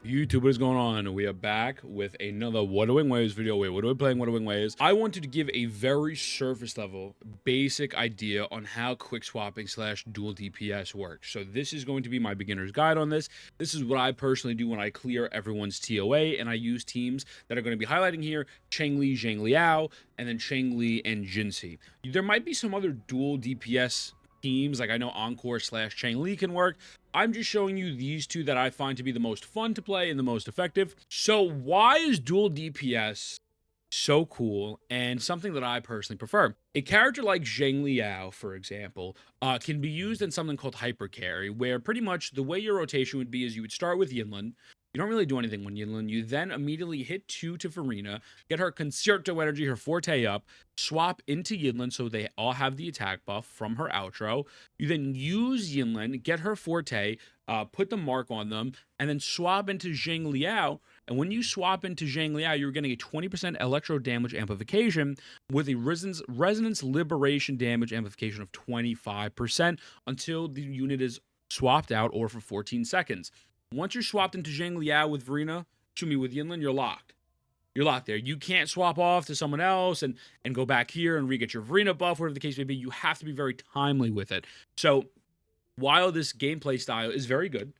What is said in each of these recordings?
YouTube, what is going on? We are back with another Wuthering Waves video. Wait, what are we playing? Wuthering Waves. I wanted to give a very surface level, basic idea on how quick swapping / dual DPS works. So this is going to be my beginner's guide on this. This is what I personally do when I clear everyone's TOA, and I use teams that are going to be highlighting here: Changli, Zhang, and then Changli and Jhinshi. There might be some other dual DPS teams, like I know Encore / Changli can work. I'm just showing you these two that I find to be the most fun to play and the most effective. So why is dual DPS so cool and something that I personally prefer? A character like Xiangli, for example, can be used in something called Hypercarry, where pretty much the way your rotation would be is you would start with Yinlin. You don't really do anything when Yinlin. You then immediately hit 2 to Farina, get her Concerto energy, her forte up, swap into Yinlin so they all have the attack buff from her outro. You then use Yinlin, get her forte, put the mark on them, and then swap into Zhang Liao. And when you swap into Zhang Liao, you're getting a 20% electro damage amplification with a resonance liberation damage amplification of 25% until the unit is swapped out or for 14 seconds. Once you're swapped into Zhang Liao with Verena, with Yinlin, you're locked. You're locked there. You can't swap off to someone else and go back here and re-get your Verena buff, whatever the case may be. You have to be very timely with it. So while this gameplay style is very good,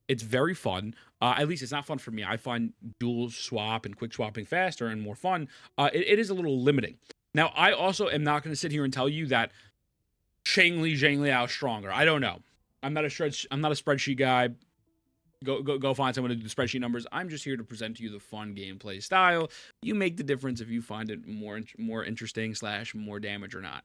it's very fun. At least it's not fun for me. I find dual swap and quick swapping faster and more fun. It is a little limiting. Now, I also am not going to sit here and tell you that Changli, Zhang Liao is stronger. I don't know. I'm not a spreadsheet guy. Go find someone to do the spreadsheet numbers. I'm just here to present to you the fun gameplay style. You make the difference if you find it more interesting / more damage or not.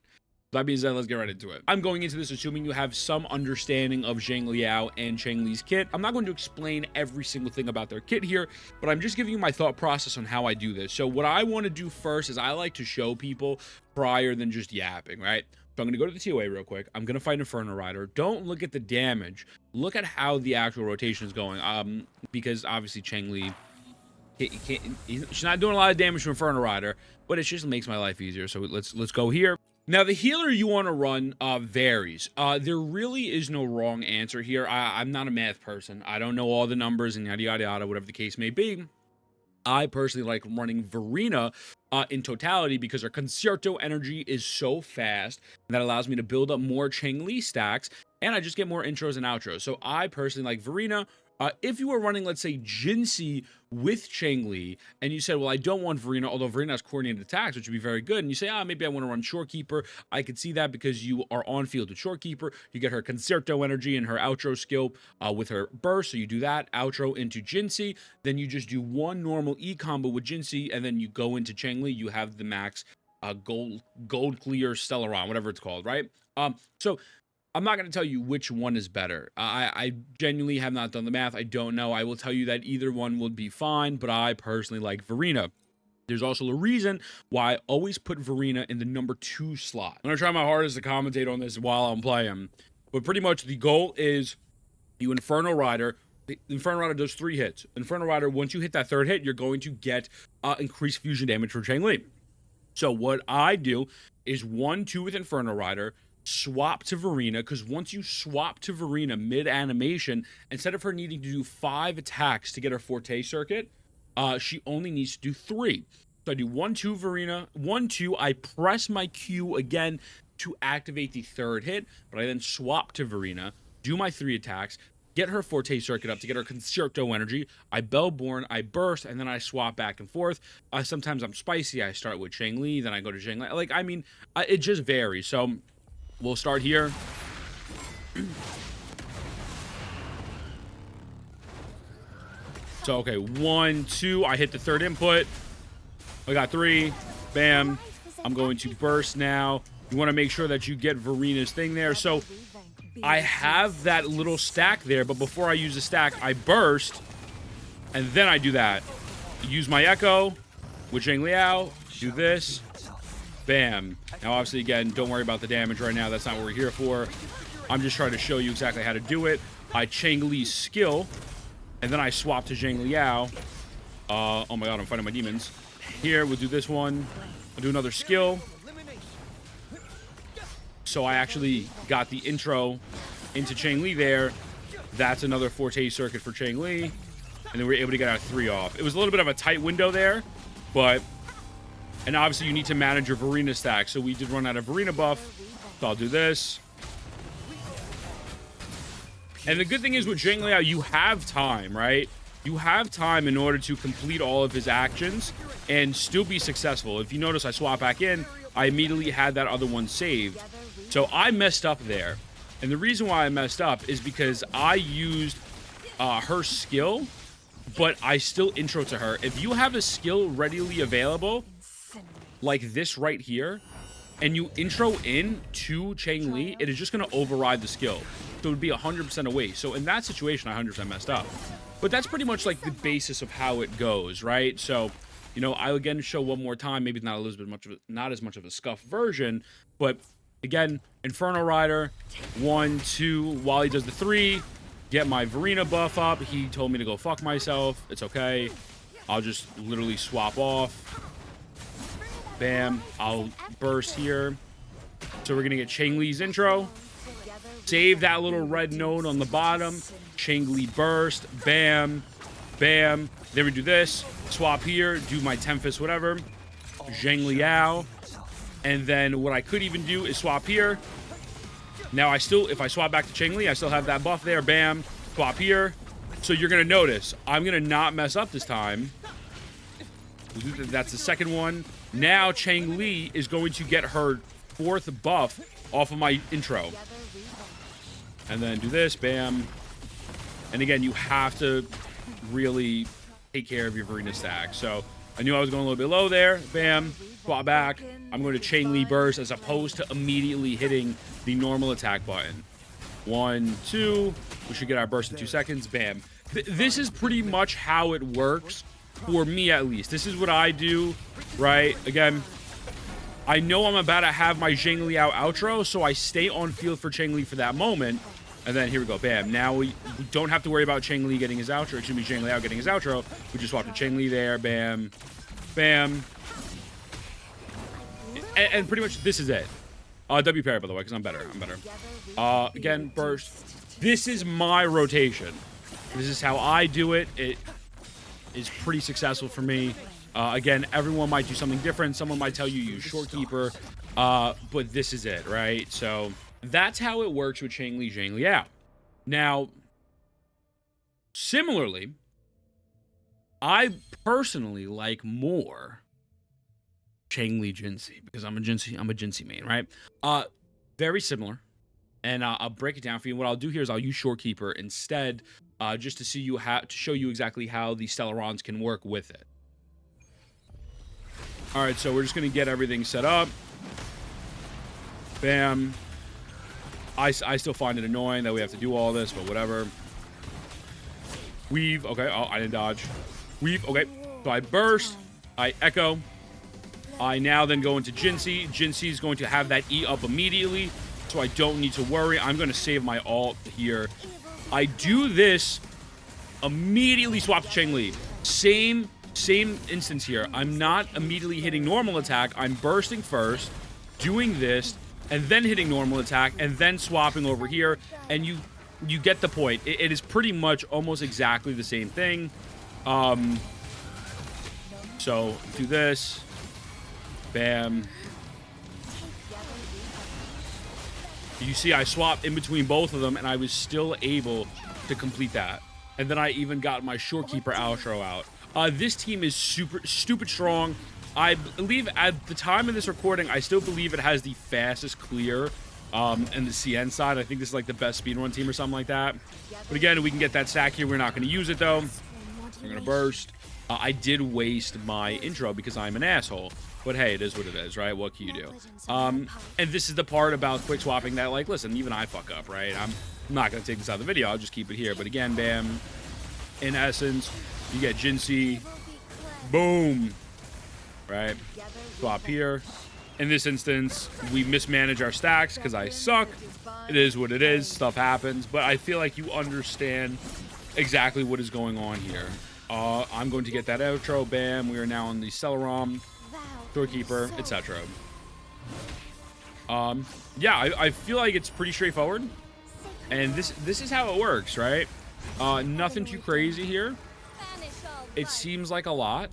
That being said, let's get right into it. I'm going into this assuming you have some understanding of Zhang Liao and Changli's kit. I'm not going to explain every single thing about their kit here, but I'm just giving you my thought process on how I do this. So what I want to do first is I like to show people prior than just yapping, right? So I'm going to go to the TOA real quick. I'm going to fight Inferno Rider. Don't look at the damage. Look at how the actual rotation is going. Because obviously Changli, she's not doing a lot of damage to Inferno Rider, but it just makes my life easier. So let's go here. Now, the healer you want to run varies. There really is no wrong answer here. I'm not a math person. I don't know all the numbers and yada, yada, yada, whatever the case may be. I personally like running Verena in totality because her Concerto energy is so fast, and that allows me to build up more Changli stacks, and I just get more intros and outros. So I personally like Verena. If you were running, let's say, Jhinshi with Changli, and you said, well, I don't want Verena, although Verena has coordinated attacks, which would be very good, and you say, maybe I want to run Shorekeeper, I could see that because you are on field with Shorekeeper. You get her Concerto energy and her outro skill with her burst, so you do that, outro into Jhinshi, then you just do one normal E combo with Jhinshi, and then you go into Changli, you have the max gold clear Stellaron, whatever it's called, right? So I'm not going to tell you which one is better. I genuinely have not done the math. I don't know. I will tell you that either one would be fine, but I personally like Verena. There's also a reason why I always put Verena in the number 2 slot. I'm going to try my hardest to commentate on this while I'm playing. But pretty much the goal is you Inferno Rider. Inferno Rider does 3 hits. Inferno Rider, once you hit that 3rd hit, you're going to get increased fusion damage for Changli. So what I do is 1-2 with Inferno Rider, swap to Verena, because once you swap to Verena mid-animation, instead of her needing to do 5 attacks to get her Forte circuit, she only needs to do 3. So I do 1-2 Verena, 1-2, I press my Q again to activate the 3rd hit, but I then swap to Verena, do my 3 attacks, get her Forte circuit up to get her Concerto energy, I Bellborn, I burst, and then I swap back and forth. Sometimes I'm spicy, I start with Changli, then I go to Zhang. Like, I mean, it just varies. So we'll start here. So, okay, 1, 2. I hit the 3rd input. I got 3. Bam. I'm going to burst now. You want to make sure that you get Verena's thing there. So I have that little stack there, but before I use the stack, I burst, and then I do that. Use my Echo with Zhang Liao. Do this. Bam. Now, obviously, again, don't worry about the damage right now. That's not what we're here for. I'm just trying to show you exactly how to do it. I Changli's skill, and then I swap to Zhang Liao. Oh my god, I'm fighting my demons. Here, we'll do this one. I'll do another skill. So I actually got the intro into Changli there. That's another Forte circuit for Changli. and then we were able to get our 3 off. It was a little bit of a tight window there, but... And obviously, you need to manage your Varina stack, so we did run out of Varina buff, so I'll do this. And the good thing is with Xiangli, you have time, right? You have time in order to complete all of his actions and still be successful. If you notice, I swap back in, I immediately had that other one saved. So I messed up there. And the reason why I messed up is because I used her skill, but I still intro to her. If you have a skill readily available, like this right here, and you intro in to Changli, it is just going to override the skill. So it would be 100% a waste. So in that situation, I 100% messed up. But that's pretty much like the basis of how it goes, right? So, you know, I'll again show one more time. Maybe not as much of a scuff version, but again, Inferno Rider, 1, 2, while he does the 3, get my Varina buff up. He told me to go fuck myself. It's okay. I'll just literally swap off. Bam. I'll burst here. So we're going to get Changli's intro. Save that little red node on the bottom. Changli burst. Bam. Bam. Then we do this. Swap here. Do my Tempest, whatever. Xiangli out. And then what I could even do is swap here. Now I still, if I swap back to Changli, I still have that buff there. Bam. Swap here. So you're going to notice, I'm going to not mess up this time. That's the second one. Now Changli is going to get her 4th buff off of my intro. And then do this. Bam. And again, you have to really take care of your Varina stack. So I knew I was going a little bit low there. Bam. Swap back. I'm going to Changli burst as opposed to immediately hitting the normal attack button. 1, 2. We should get our burst in 2 seconds. Bam. This is pretty much how it works. For me, at least. This is what I do, right? Again, I know I'm about to have my Xiangli out outro, so I stay on field for Changli for that moment. And then here we go. Bam. Now we don't have to worry about Changli getting his outro. It should be Xiangli out getting his outro. We just swap to Changli there. Bam. Bam. And pretty much this is it. W parry, by the way, because I'm better. I'm better. Again, burst. This is my rotation. This is how I do it. It is pretty successful for me. Again, everyone might do something different. Someone might tell you use Shorekeeper, but this is it, right? So that's how it works with Xiangli out. Now, similarly, I personally like more Changli Jhinshi because I'm a Jhinshi main, right? Very similar, and I'll break it down for you. What I'll do here is I'll use Shorekeeper instead. Just to show you exactly how the Stellarons can work with it. All right, so we're just going to get everything set up. Bam. I still find it annoying that we have to do all this, but whatever. Weave. Okay. Oh, I didn't dodge. Weave. Okay. So I burst. I echo. I now then go into Jhinshi. Jhinshi is going to have that E up immediately, so I don't need to worry. I'm going to save my ult here. I do this, immediately swap to Changli. Same instance here. I'm not immediately hitting normal attack. I'm bursting first, doing this, and then hitting normal attack, and then swapping over here. And you get the point. It is pretty much almost exactly the same thing. So do this. Bam. You see, I swapped in between both of them, and I was still able to complete that. And then I even got my Shorekeeper outro out. This team is stupid strong. I believe at the time of this recording, I still believe it has the fastest clear in the CN side. I think this is like the best speedrun team or something like that. But again, we can get that stack here. We're not going to use it, though. We're going to burst. I did waste my intro because I'm an asshole. But hey, it is what it is, right? What can you do? And this is the part about quick swapping that, like, listen, even I fuck up, right? I'm not going to take this out of the video. I'll just keep it here. But again, bam. In essence, you get Jhinshi. Boom. Right? Swap here. In this instance, we mismanage our stacks because I suck. It is what it is. Stuff happens. But I feel like you understand exactly what is going on here. I'm going to get that outro. Bam. We are now on the Stellaron. Doorkeeper, etc. Yeah, I feel like it's pretty straightforward, and this is how it works, right? Nothing too crazy here. It seems like a lot,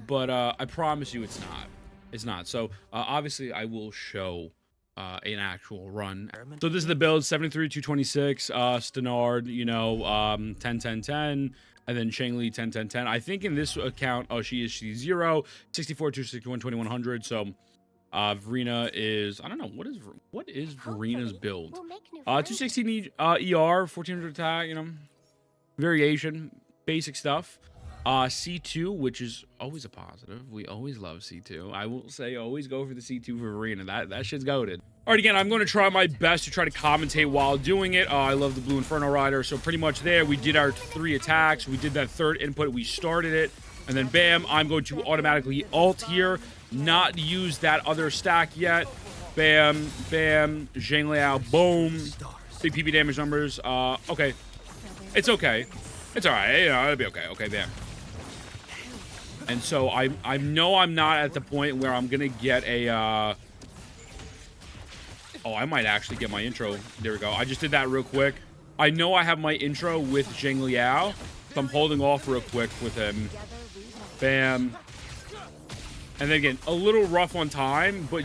but I promise you it's not. It's not. So obviously I will show an actual run. So this is the build: 73, 226, Stenard, you know, 10, 10, 10, and then Changli 10, 10, 10. I think in this account, she's 0, 64, 261, 2100. So Verena is, I don't know, what is Verena's build? 216 ER, 1400 attack, you know, variation, basic stuff. C2, which is always a positive. We always love C2. I will say always go for the C2 for Verena. That shit's goated. All right, again, I'm going to try my best to try to commentate while doing it. I love the Blue Inferno Rider. So pretty much there, we did our 3 attacks. We did that third input. We started it. And then bam, I'm going to automatically ult here. Not use that other stack yet. Bam, bam, Xiangli out, boom. Big PP damage numbers. Okay. It's okay. It's all right. You know, it'll be okay. Okay, bam. And so I know I'm not at the point where I'm gonna get a oh, I might actually get my intro. There we go. I just did that real quick. I know I have my intro with Xinagli, so I'm holding off real quick with him. Bam. And then again, a little rough on time, but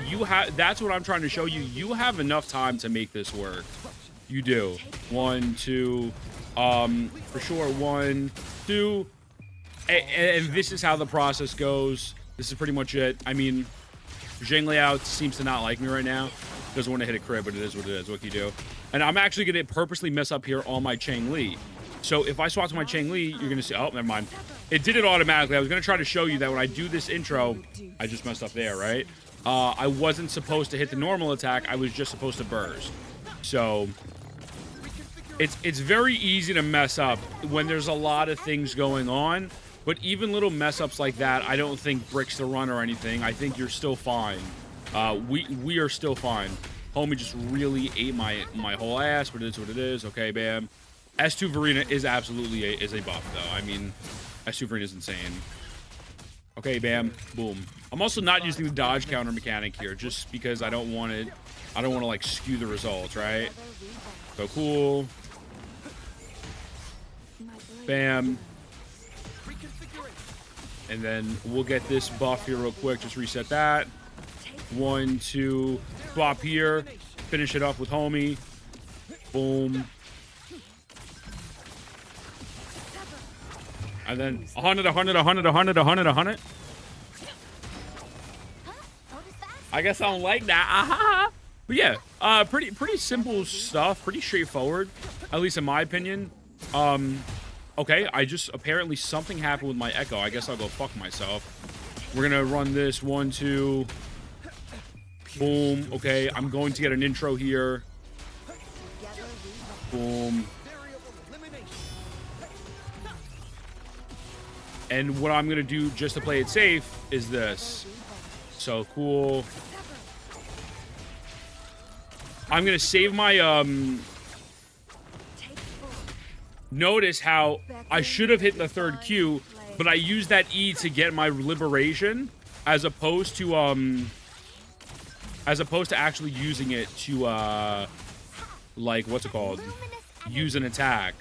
that's what I'm trying to show you. You have enough time to make this work. You do. 1, 2, for sure. 1, 2. And this is how the process goes. This is pretty much it. I mean, Xiangli seems to not like me right now. Doesn't want to hit a crit, but it is what it is. What can you do? And I'm actually going to purposely mess up here on my Changli. So if I swap to my Changli, you're going to see... Oh, never mind. It did it automatically. I was going to try to show you that when I do this intro, I just messed up there, right? I wasn't supposed to hit the normal attack. I was just supposed to burst. So... It's very easy to mess up when there's a lot of things going on. But even little mess ups like that, I don't think bricks the run or anything. I think you're still fine. We are still fine. Homie just really ate my whole ass, but it's what it is. Okay, bam. S2 Verena is absolutely a buff, though. I mean, S2 Verena is insane. Okay, bam, boom. I'm also not using the dodge counter mechanic here, just because I don't want it. I don't want to like skew the results, right? So cool. Bam. And then we'll get this buff here real quick. Just reset that. 1, 2, swap here. Finish it up with homie. Boom. And then 100, 100, 100, 100, 100, 100. I guess I don't like that. But yeah, pretty simple stuff. Pretty straightforward, at least in my opinion. Okay, apparently something happened with my echo. I guess I'll go fuck myself. We're gonna run this 1, 2. Boom. Okay, I'm going to get an intro here. Boom. And what I'm gonna do just to play it safe is this. So cool. I'm gonna save my notice how I should have hit the third Q, but I used that E to get my liberation as opposed to actually using it to like, what's it called? Use an attack.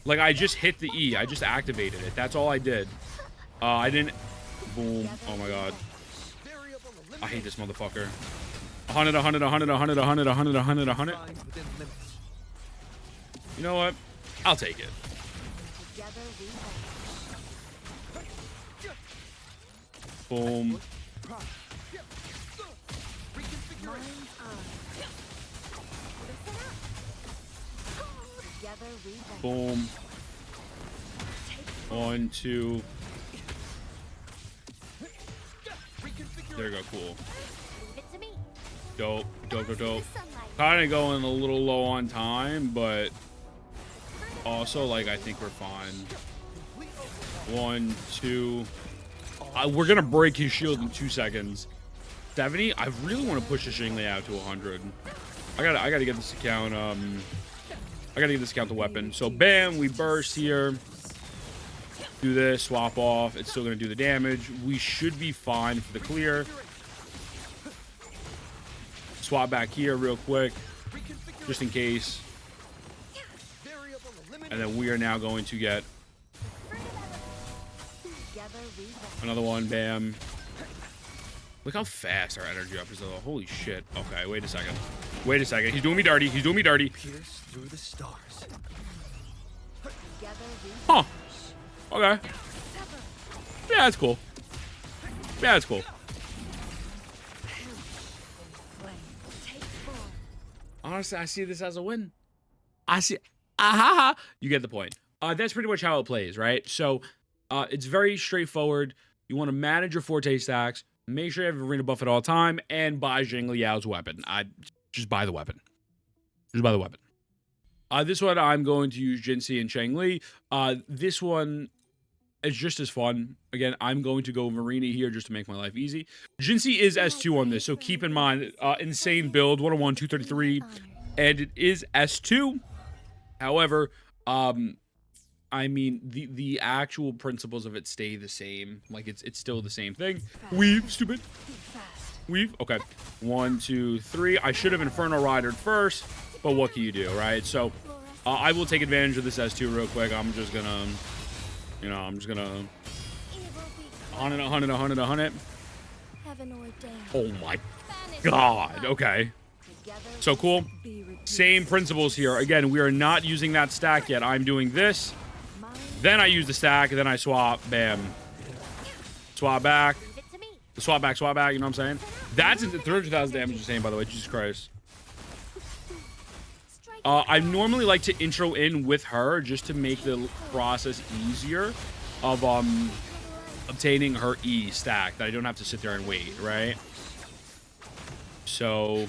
Like, I just hit the E. I just activated it. That's all I did. I didn't... Boom. Oh my god. I hate this motherfucker. 100, 100, 100, 100, 100, 100, 100, 100. You know what? I'll take it. Boom. Boom. 1, 2. There we go, cool. Dope, dope, dope, dope. Kind of going a little low on time, but also, like, I think we're fine. 1, 2. We're gonna break his shield in 2 seconds. 70. I really want to push the Xinagli out to 100. I gotta get this account. I gotta get this account the weapon. So bam, we burst here. Do this, swap off. It's still gonna do the damage. We should be fine for the clear. Swap back here real quick, just in case. And then we are now going to get Another one, bam. Look how fast our energy up is though. Holy shit. Okay, wait a second. Wait a second. He's doing me dirty. He's doing me dirty. Pierce through the stars. Huh. Okay. Yeah, that's cool. Yeah, that's cool. Honestly, I see this as a win. I see. Aha! You get the point. That's pretty much how it plays, right? So, it's very straightforward. You want to manage your forte stacks, make sure you have arena buff at all time, and buy Xiangli Yao's weapon. Just buy the weapon. Just buy the weapon. This one, I'm going to use Jhinshi and Changli. This one is just as fun. Again, I'm going to go Marina here just to make my life easy. Jhinshi is S2 on this, so keep in mind, insane build, 101, 233, and it is S2. However, I mean, the actual principles of it stay the same. Like, it's still the same thing. Weave, stupid. Weave. Okay. 1, 2, 3. I should have Inferno Ridered first, but what can you do, right? So, I will take advantage of this S2 real quick. I'm just gonna, you know, I'm just gonna... 100, 100, 100, 100. Oh my god. Okay. So cool. Same principles here. Again, we are not using that stack yet. I'm doing this. Then I use the stack, and then I swap. Bam. Swap back. Swap back, swap back. You know what I'm saying? That's 300,000 damage the same, by the way. Jesus Christ. I normally like to intro in with her just to make the process easier of obtaining her E stack, that I don't have to sit there and wait, right? So,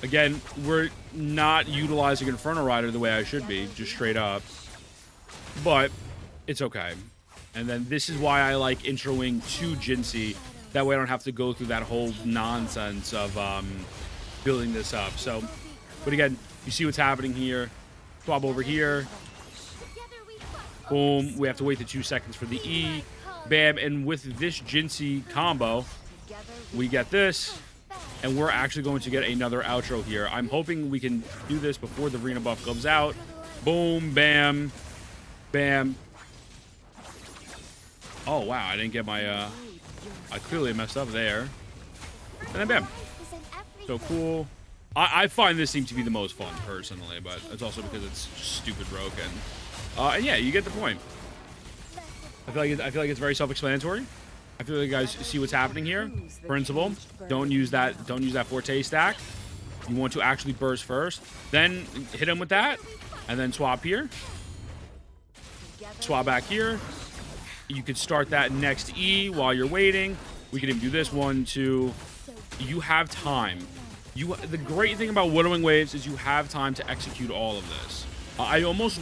again, we're not utilizing Inferno Rider the way I should be, just straight up. But it's okay. And then this is why I like introing to Jhinshi. That way I don't have to go through that whole nonsense of building this up. So, but again, you see what's happening here. Swap over here. Boom. We have to wait the 2 seconds for the E. Bam. And with this Jhinshi combo, we get this. And we're actually going to get another outro here. I'm hoping we can do this before the arena buff comes out. Boom. Bam. Bam. Oh, wow. I didn't get my... I clearly messed up there. And then bam. So cool. I find this seem to be the most fun, personally. But it's also because it's just stupid broken. And yeah, you get the point. I feel like it's very self-explanatory. I feel like you guys see what's happening here. Principle. Don't use that forte stack. You want to actually burst first. Then hit him with that. And then swap here. Swap back here. You could start that next E while you're waiting. We can even do this 1, 2. You have time. The great thing about Wuthering Waves is you have time to execute all of this. I almost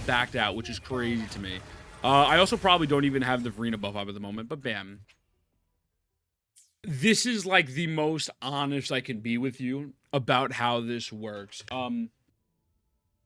backed out, which is crazy to me. I also probably don't even have the Verena buff up at the moment, but bam. This is like the most honest I can be with you about how this works.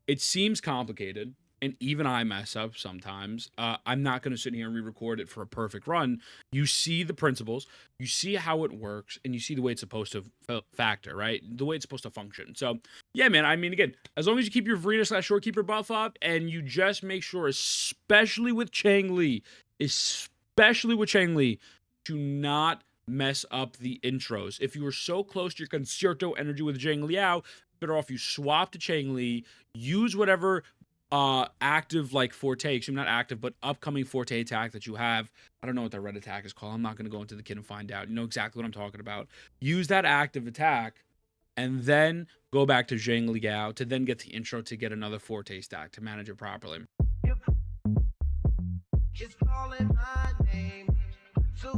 It seems complicated, and even I mess up sometimes. I'm not going to sit here and re-record it for a perfect run. You see the principles, you see how it works, and you see the way it's supposed to factor, right? The way it's supposed to function. So, yeah, man, I mean, again, as long as you keep your Verena/Shorekeeper buff up, and you just make sure, especially with Changli, to not mess up the intros. If you were so close to your Concerto energy with Changli Yao, better off you swap to Changli, use whatever active like forte, not active, but upcoming forte attack that you have. I don't know what that red attack is called. I'm not going to go into the kit and find out. You know exactly what I'm talking about. Use that active attack and then go back to Xiangli Yao to then get the intro to get another forte stack to manage it properly. It's calling my name. So